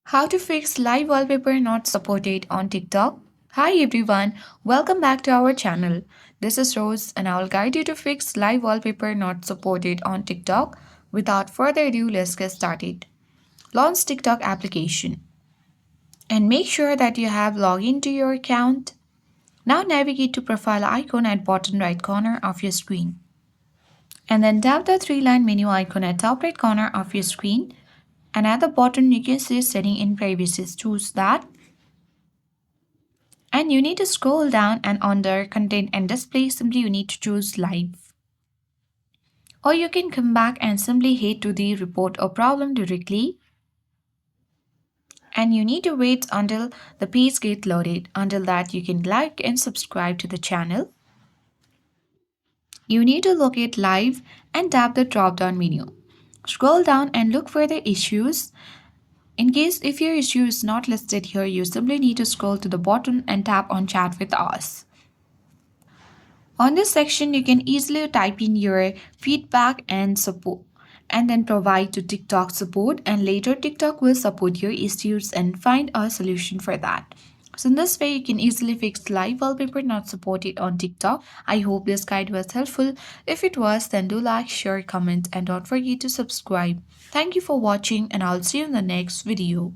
How to fix live wallpaper not supported on TikTok? Hi everyone, welcome back to our channel. This is Rose and I will guide you to fix live wallpaper not supported on TikTok. Without further ado, let's get started. Launch TikTok application and make sure that you have login to your account. Now navigate to profile icon at bottom right corner of your screen. And then tap the three-line menu icon at top right corner of your screen. And at the bottom you can see setting in privacy. Choose that. And you need to scroll down and under content and display, simply you need to choose live. Or you can come back and simply head to the report or problem directly. And you need to wait until the page gets loaded. Until that, you can like and subscribe to the channel. You need to locate live and tap the drop down menu. Scroll down and look for the issues. In case if your issue is not listed here, you simply need to scroll to the bottom and tap on chat with us. On this section, you can easily type in your feedback and support and then provide to TikTok support, and later TikTok will support your issues and find a solution for that. So in this way, you can easily fix live wallpaper not supported on TikTok. I hope this guide was helpful. If it was, then do like, share, comment, and don't forget to subscribe. Thank you for watching, and I'll see you in the next video.